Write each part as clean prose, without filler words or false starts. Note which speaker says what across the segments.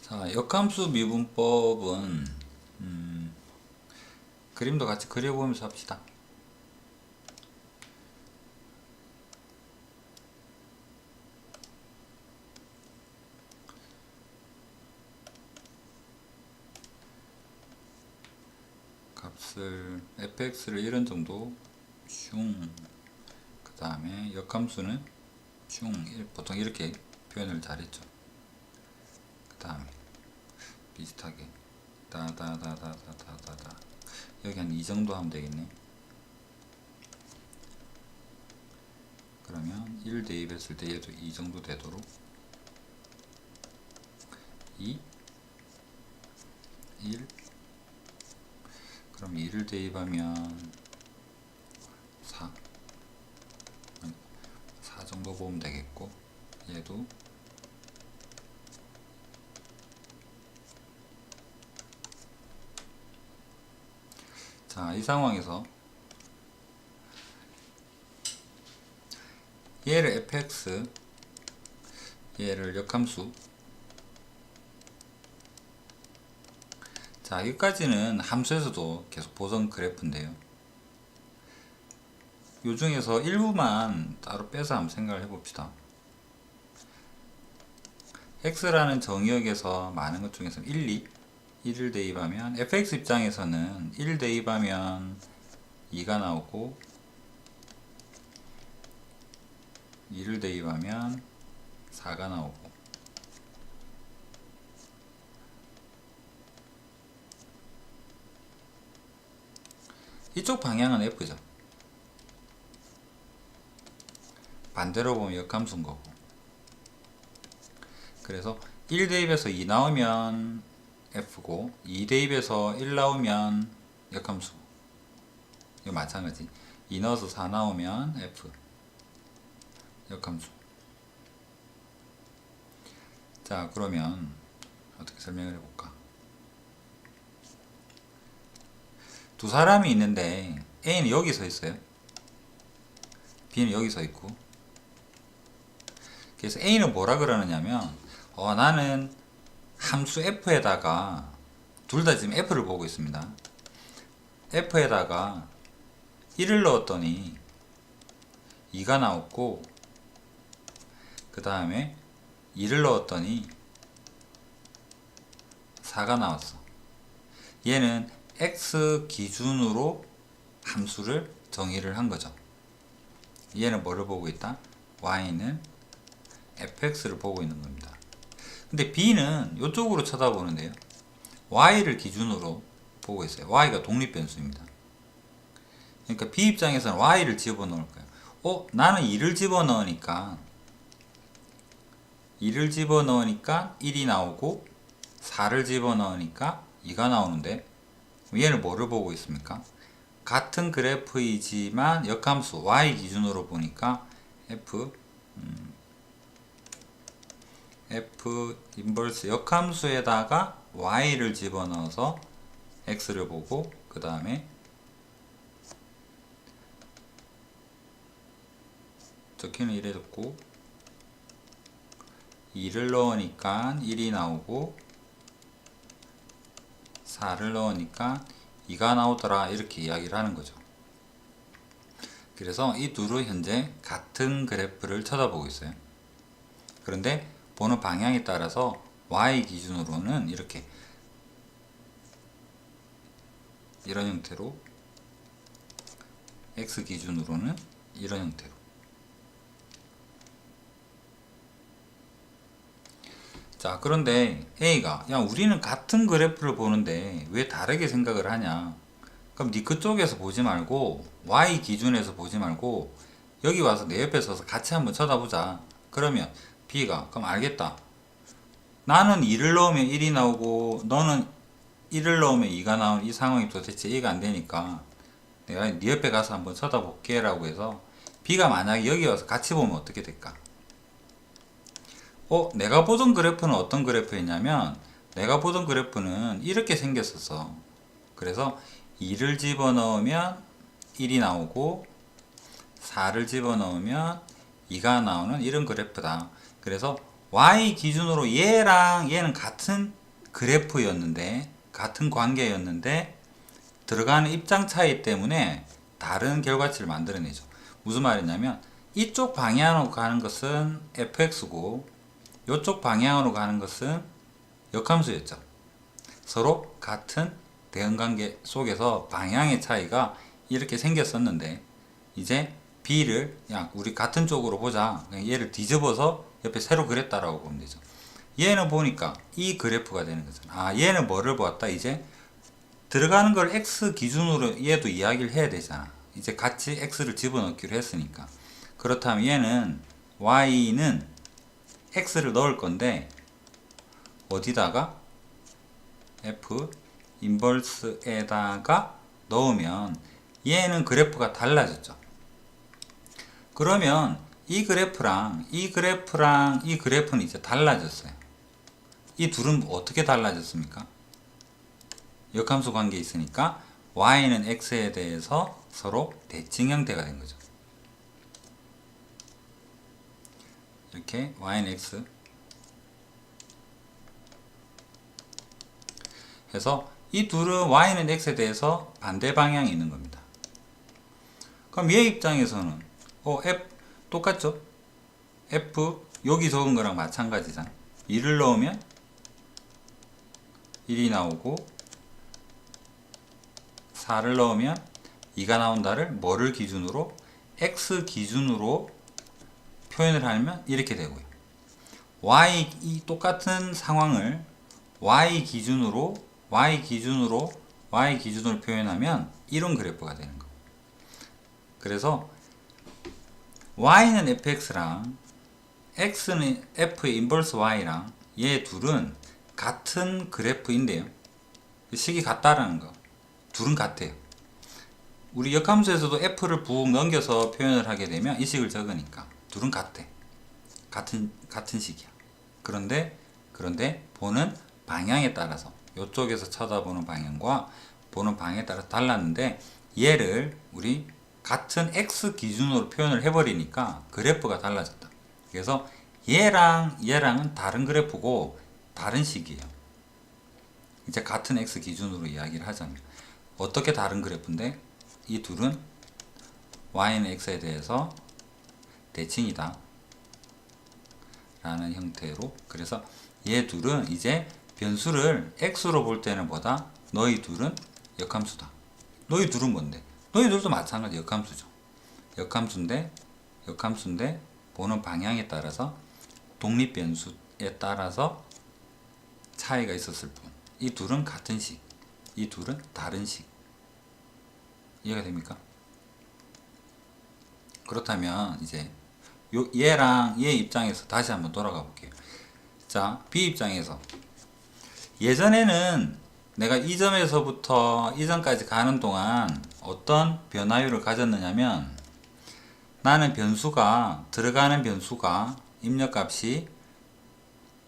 Speaker 1: 자, 역함수 미분법은 그림도 같이 그려보면서 합시다. 값을 fx를 이런 정도 그 다음에 역함수는 보통 이렇게 표현을 잘했죠. 그 다음에 비슷하게 다다다다다다다 여기 한 이 정도 하면 되겠네. 그러면 1 대입했을 때 얘도 이 정도 되도록 2 1 그럼 2를 대입하면 4 정도 보면 되겠고, 얘도 자, 이 상황에서 얘를 fx, 얘를 역함수. 자, 여기까지는 함수에서도 계속 보던 그래프인데요, 요 중에서 일부만 따로 빼서 한번 생각을 해봅시다. x라는 정의역에서 많은 것 중에서 1을 대입하면 fx 입장에서는 1 대입하면 2가 나오고, 2를 대입하면 4가 나오고, 이쪽 방향은 f죠. 반대로 보면 역함수인 거고. 그래서 1 대입해서 2 나오면 f고, 2 대입해서 1 나오면 역함수. 이거 마찬가지. 2 넣어서 4 나오면 f, 역함수. 자, 그러면 어떻게 설명을 해볼까? 두 사람이 있는데 A는 여기 서 있어요, B는 여기 서 있고. 그래서 A는 뭐라 그러느냐면, 나는 함수 f에다가, 둘 다 지금 f를 보고 있습니다. f에다가 1을 넣었더니 2가 나왔고, 그 다음에 2를 넣었더니 4가 나왔어. 얘는 x 기준으로 함수를 정의를 한 거죠. 얘는 뭐를 보고 있다? y는 fx를 보고 있는 겁니다. 근데 b는 이쪽으로 쳐다보는데요, y를 기준으로 보고 있어요. y가 독립변수입니다. 그러니까 b 입장에서는 y를 집어넣을 거예요. 나는 2를 집어넣으니까 1이 나오고, 4를 집어넣으니까 2가 나오는데, 얘는 뭐를 보고 있습니까? 같은 그래프이지만 역함수 y 기준으로 보니까 f 인버스 역함수에다가 y를 집어넣어서 x를 보고, 그 다음에 적기는 이래 뒀고, 2를 넣으니까 1이 나오고, 4를 넣으니까 2가 나오더라, 이렇게 이야기를 하는 거죠. 그래서 이 둘은 현재 같은 그래프를 쳐다보고 있어요. 그런데 보는 방향에 따라서 y 기준으로는 이런 형태로, x 기준으로는 이런 형태로. 자, 그런데 A가, 야, 우리는 같은 그래프를 보는데 왜 다르게 생각을 하냐? 그럼 니 그쪽에서 보지 말고, y 기준에서 보지 말고 여기 와서 내 옆에 서서 같이 한번 쳐다보자. 그러면 B가, 그럼 알겠다, 나는 2를 넣으면 1이 나오고 너는 1을 넣으면 2가 나오는 이 상황이 도대체 이해가 안 되니까 내가 네 옆에 가서 한번 쳐다볼게 라고 해서, B가 만약에 여기 와서 같이 보면 어떻게 될까? 내가 보던 그래프는 어떤 그래프였냐면, 내가 보던 그래프는 이렇게 생겼었어. 그래서 2를 집어넣으면 1이 나오고, 4를 집어넣으면 2가 나오는 이런 그래프다. 그래서 y 기준으로 얘랑 얘는 같은 그래프였는데 같은 관계였는데 들어가는 입장 차이 때문에 다른 결과치를 만들어내죠. 무슨 말이냐면 이쪽 방향으로 가는 것은 fx고 이쪽 방향으로 가는 것은 역함수였죠. 서로 같은 대응관계 속에서 방향의 차이가 이렇게 생겼었는데 이제 b를 야 우리 같은 쪽으로 보자. 얘를 뒤집어서 옆에 새로 그렸다라고 보면 되죠. 얘는 보니까 이 그래프가 되는 거잖아. 아 얘는 뭐를 보았다. 이제 들어가는 걸 x 기준으로 얘도 이야기를 해야 되잖아. 이제 같이 x를 집어넣기로 했으니까. 그렇다면 얘는 y는 x를 넣을 건데 어디다가 f 인버스에다가 넣으면 얘는 그래프가 달라졌죠. 그러면 이 그래프랑 이 그래프랑 이 그래프는 이제 달라졌어요. 이 둘은 어떻게 달라졌습니까? 역함수 관계 있으니까 y는 x에 대해서 서로 대칭 형태가 된 거죠. 이렇게 y는 x 해서 이 둘은 y는 x에 대해서 반대 방향이 있는 겁니다. 그럼 얘 입장에서는 f 똑같죠? f 여기 적은 거랑 마찬가지잖아. 1을 넣으면 1이 나오고 4를 넣으면 2가 나온다를 뭐를 기준으로? x 기준으로 표현을 하면 이렇게 되고요. y 이 똑같은 상황을 y 기준으로 표현하면 이런 그래프가 되는 거. 그래서 y는 fx랑 x는 f의 인버스 y랑 얘 둘은 같은 그래프인데요. 식이 같다라는 거. 둘은 같아요. 우리 역함수에서도 f를 북 넘겨서 표현을 하게 되면 이 식을 적으니까 둘은 같대. 같은 식이야. 그런데 보는 방향에 따라서 이쪽에서 쳐다보는 방향과 보는 방향에 따라 달랐는데 얘를 우리 같은 x 기준으로 표현을 해버리니까 그래프가 달라졌다. 그래서 얘랑은 다른 그래프고 다른 식이에요. 이제 같은 x 기준으로 이야기를 하자면 어떻게 다른 그래프인데 이 둘은 y는 x에 대해서 대칭이다 라는 형태로. 그래서 얘 둘은 이제 변수를 x로 볼 때는 보다 너희 둘은 역함수다. 너희 둘은 뭔데? 너희 둘도 마찬가지 역함수죠. 역함수인데 보는 방향에 따라서 독립 변수에 따라서 차이가 있었을 뿐. 이 둘은 같은 식, 이 둘은 다른 식. 이해가 됩니까? 그렇다면 이제 얘랑 얘 입장에서 다시 한번 돌아가 볼게요. 자, B 입장에서 예전에는 내가 이 점에서부터 이 점까지 가는 동안 어떤 변화율을 가졌느냐면 나는 들어가는 변수가 입력값이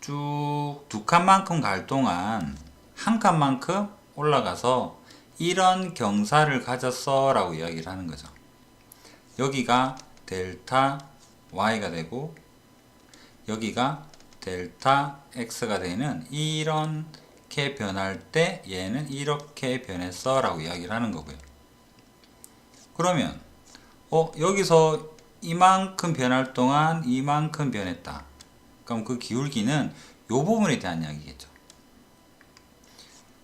Speaker 1: 쭉 두 칸만큼 갈 동안 한 칸만큼 올라가서 이런 경사를 가졌어 라고 이야기를 하는 거죠. 여기가 델타 y가 되고 여기가 델타 x가 되는 이렇게 변할 때 얘는 이렇게 변했어 라고 이야기를 하는 거고요. 그러면 여기서 이만큼 변할 동안 이만큼 변했다. 그럼 그 기울기는 이 부분에 대한 이야기겠죠.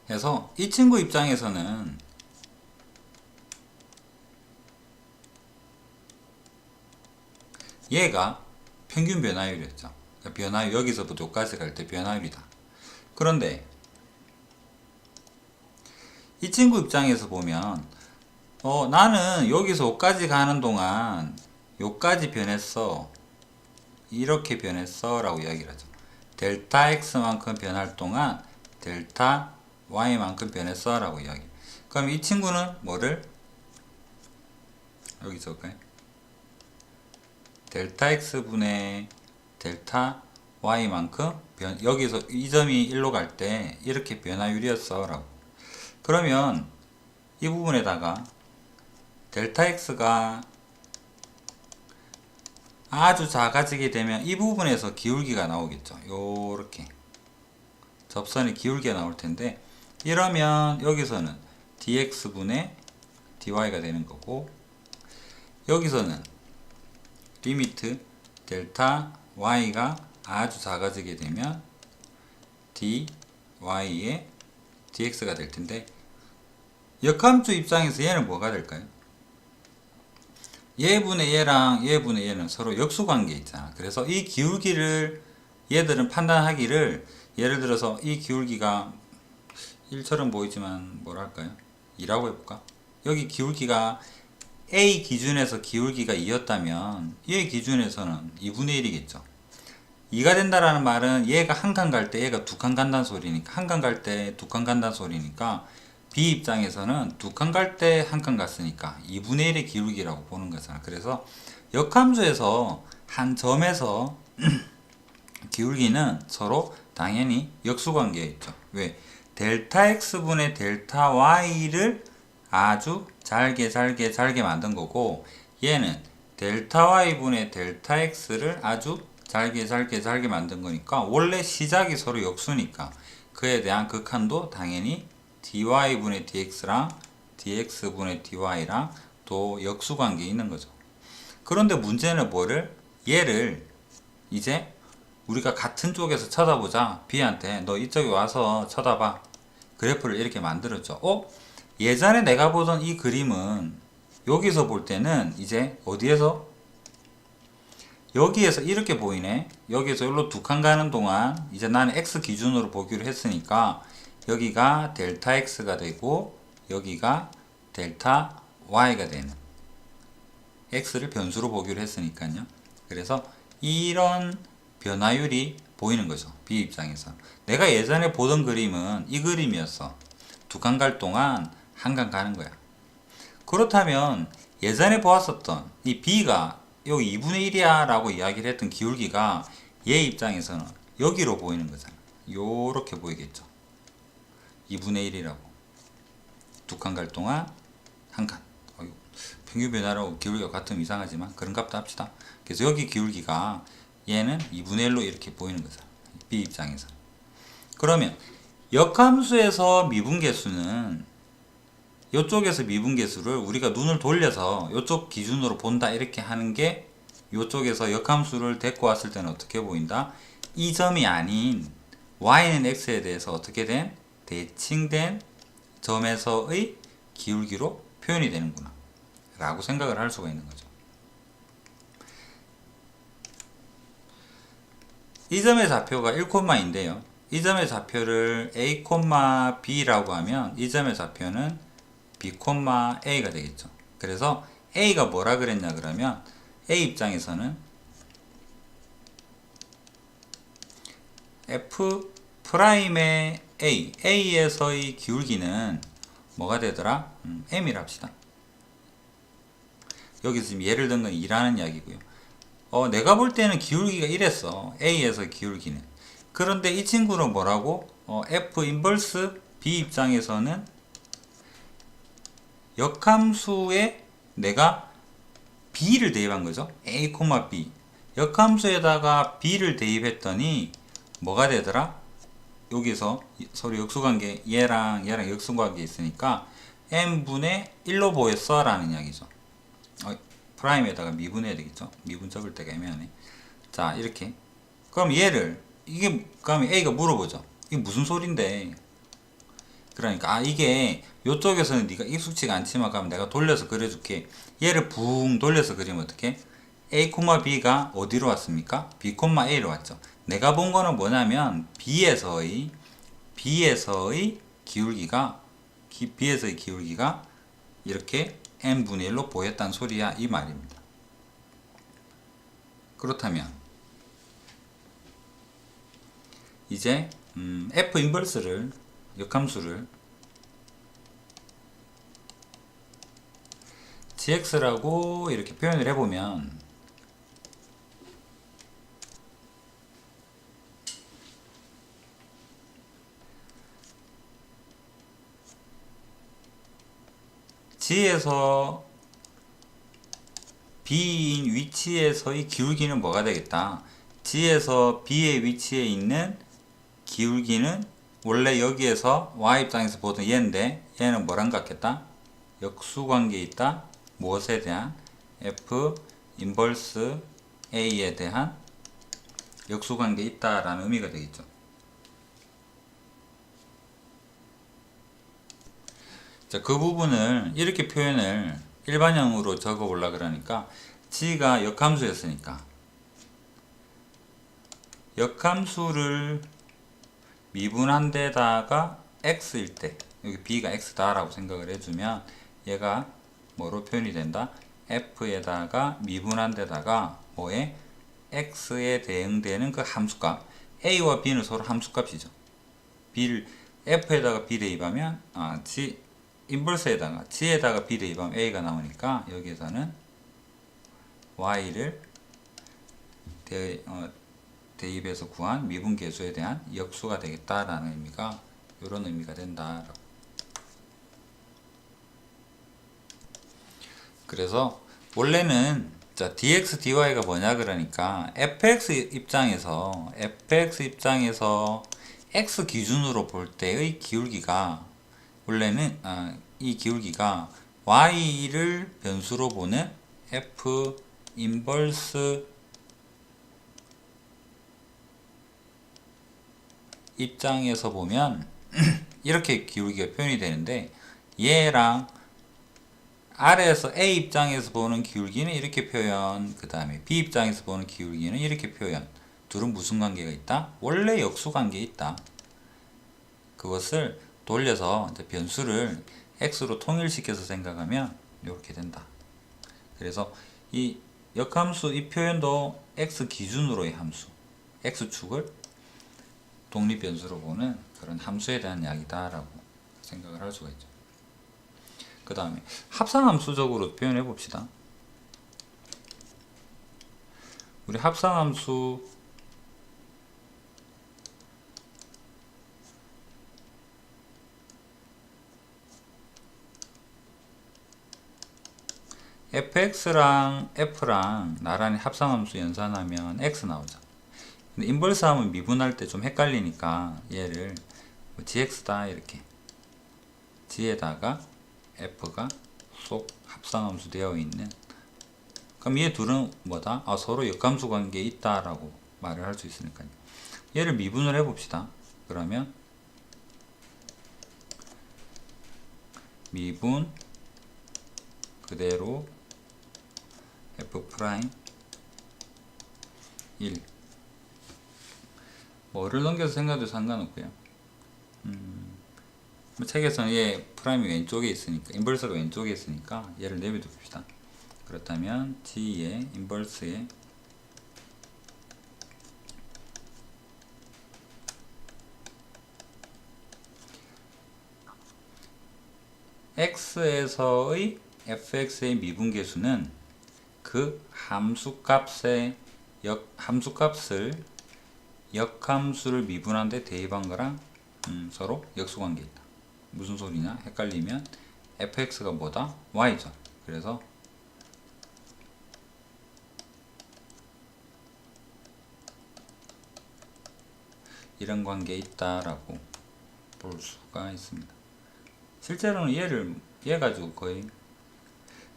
Speaker 1: 그래서 이 친구 입장에서는 얘가 평균 변화율이었죠. 그러니까 변화율 여기서부터 여기까지 갈 때 변화율이다. 그런데 이 친구 입장에서 보면 나는 여기서 여기까지 가는 동안 여기까지 변했어. 이렇게 변했어 라고 이야기를 하죠. 델타 x만큼 변할 동안 델타 y만큼 변했어 라고 이야기. 그럼 이 친구는 뭐를 여기 적을까요? 델타 x분의 델타 y만큼 여기서 이 점이 1로 갈 때 이렇게 변화율이었어 라고. 그러면 이 부분에다가 델타 x가 아주 작아지게 되면 이 부분에서 기울기가 나오겠죠. 요렇게 접선의 기울기가 나올 텐데, 이러면 여기서는 dx분의 dy가 되는 거고, 여기서는 리미트 델타 y가 아주 작아지게 되면 dy의 dx가 될 텐데, 역함수 입장에서 얘는 뭐가 될까요? 얘분의 얘랑 얘분의 얘는 서로 역수관계 있잖아. 그래서 이 기울기를 얘들은 판단하기를, 예를 들어서 이 기울기가 1처럼 보이지만 뭐랄까요? 2라고 해볼까? 여기 기울기가 A 기준에서 기울기가 2였다면 얘 기준에서는 2분의 1이겠죠. 2가 된다라는 말은 얘가 한 칸 갈 때 얘가 두 칸 간다는 소리니까, 한 칸 갈 때 두 칸 간다는 소리니까 B 입장에서는 두 칸 갈 때 한 칸 갔으니까 2분의 1의 기울기라고 보는 거잖아. 그래서 역함수에서 한 점에서 기울기는 서로 당연히 역수관계에 있죠. 왜? 델타 x분의 델타 y를 아주 잘게 만든 거고, 얘는 델타 y분의 델타 x를 아주 잘게 만든 거니까, 원래 시작이 서로 역수니까 그에 대한 극한도 당연히 dy분의 dx랑 dx분의 dy랑 또 역수관계에 있는 거죠. 그런데 문제는 뭐를? 얘를 이제 우리가 같은 쪽에서 쳐다보자. B한테 너 이쪽에 와서 쳐다봐. 그래프를 이렇게 만들었죠. 예전에 내가 보던 이 그림은 여기서 볼 때는 이제 어디에서? 여기에서 이렇게 보이네. 여기에서 여기로 두 칸 가는 동안 이제 나는 X 기준으로 보기로 했으니까 여기가 델타 X가 되고 여기가 델타 Y가 되는, X를 변수로 보기로 했으니까요. 그래서 이런 변화율이 보이는 거죠. B 입장에서. 내가 예전에 보던 그림은 이 그림이었어. 두 칸 갈 동안 한 칸 가는 거야. 그렇다면 예전에 보았었던 이 B가 여기 2분의 1이야 라고 이야기를 했던 기울기가 얘 입장에서는 여기로 보이는 거잖아. 요렇게 보이겠죠. 2분의 1이라고. 두 칸 갈 동안 한 칸. 평균 변화라고 기울기가 같으면 이상하지만 그런 값도 합시다. 그래서 여기 기울기가 얘는 2분의 1로 이렇게 보이는 거잖아. B 입장에서. 그러면 역함수에서 미분계수는 이쪽에서 미분계수를 우리가 눈을 돌려서 이쪽 기준으로 본다 이렇게 하는 게, 이쪽에서 역함수를 데리고 왔을 때는 어떻게 보인다? 이 점이 아닌 y는 x에 대해서 어떻게 된? 대칭된 점에서의 기울기로 표현이 되는구나 라고 생각을 할 수가 있는 거죠. 이 점의 좌표가 1,인데요. 이 점의 좌표를 a, b라고 하면 이 점의 좌표는 b, a가 되겠죠. 그래서 a가 뭐라 그랬냐 그러면 a 입장에서는 f 프라임의 a에서의 기울기는 뭐가 되더라? m이라 합시다. 여기서 지금 예를 든 건 2라는 이야기고요. 내가 볼 때는 기울기가 이랬어. A에서 기울기는. 그런데 이 친구는 뭐라고? F 인버스 B 입장에서는 역함수에 내가 B를 대입한 거죠. A, B. 역함수에다가 B를 대입했더니 뭐가 되더라? 여기서 서로 역수관계, 얘랑 역수관계 있으니까 M분의 1로 보였어 라는 이야기죠. 프라임에다가 미분해야 되겠죠. 미분 적을 때가 애매하네. 자, 이렇게. 그럼 얘를, 그럼 A가 물어보죠. 이게 무슨 소린데? 그러니까, 이게, 요쪽에서는 네가 익숙치가 않지만, 그럼 내가 돌려서 그려줄게. 얘를 붕 돌려서 그리면 어떻게? A, B가 어디로 왔습니까? B, A로 왔죠. 내가 본 거는 뭐냐면, B에서의 기울기가, 이렇게 n분의 1로 보였단 소리야 이 말입니다. 그렇다면 이제 f 인버스를, 역함수를 gx라고 이렇게 표현을 해보면 g에서 B인 위치에서의 기울기는 뭐가 되겠다? G에서 B의 위치에 있는 기울기는 원래 여기에서 Y 입장에서 보던 얘인데 얘는 뭐랑 같겠다? 역수관계에 있다. 무엇에 대한? F 인버스 A에 대한 역수관계에 있다라는 의미가 되겠죠. 자, 그 부분을 이렇게 표현을 일반형으로 적어 보려 그러니까 G가 역함수였으니까 역함수를 미분한 데다가 x일 때 여기 b가 x다 라고 생각을 해주면 얘가 뭐로 표현이 된다? f에다가 미분한 데다가 뭐에 x에 대응되는 그 함수값 a와 b는 서로 함수값이죠. b를 f에다가 b 대입하면 g 인버스에다가 g에다가 b 대입하면 a가 나오니까 여기에서는 y를 대입해서 구한 미분계수에 대한 역수가 되겠다라는 의미가 이런 의미가 된다라고. 그래서 원래는 자 dx dy가 뭐냐 그러니까 fx 입장에서 x 기준으로 볼 때의 기울기가 원래는 이 기울기가 y를 변수로 보는 f 인버스 입장에서 보면 이렇게 기울기가 표현이 되는데 얘랑 아래에서 A 입장에서 보는 기울기는 이렇게 표현, 그 다음에 B 입장에서 보는 기울기는 이렇게 표현. 둘은 무슨 관계가 있다? 원래 역수 관계에 있다. 그것을 돌려서 이제 변수를 x로 통일시켜서 생각하면 이렇게 된다. 그래서 이 역함수 이 표현도 x 기준으로의 함수, x축을 독립변수로 보는 그런 함수에 대한 이야기다라고 생각을 할 수가 있죠. 그 다음에 합산함수적으로 표현해 봅시다. 우리 합산함수 fx랑 f랑 나란히 합산함수 연산하면 x 나오죠. 근데 인버스 하면 미분할 때 좀 헷갈리니까 얘를 gx다 이렇게 g에다가 f가 속 합산함수 되어 있는, 그럼 얘 둘은 뭐다? 서로 역함수 관계에 있다라고 말을 할 수 있으니까요. 얘를 미분을 해봅시다. 그러면 미분 그대로 f 프라임 1 뭐를 넘겨서 생각해도 상관없고요. 책에서는 얘 프라임이 왼쪽에 있으니까 인버스가 왼쪽에 있으니까 얘를 내비둬 봅시다. 그렇다면 g의 인버스에 x에서의 fx의 미분계수는 그 함수값의 함수값을 역함수를 미분한 데 대입한 거랑 서로 역수관계 있다. 무슨 소리냐? 헷갈리면 fx가 뭐다? y죠. 그래서 이런 관계에 있다라고 볼 수가 있습니다. 실제로는 얘 가지고 거의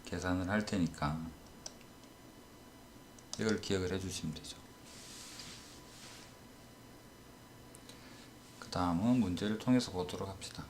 Speaker 1: 계산을 할 테니까 이걸 기억을 해 주시면 되죠. 그 다음은 문제를 통해서 보도록 합시다.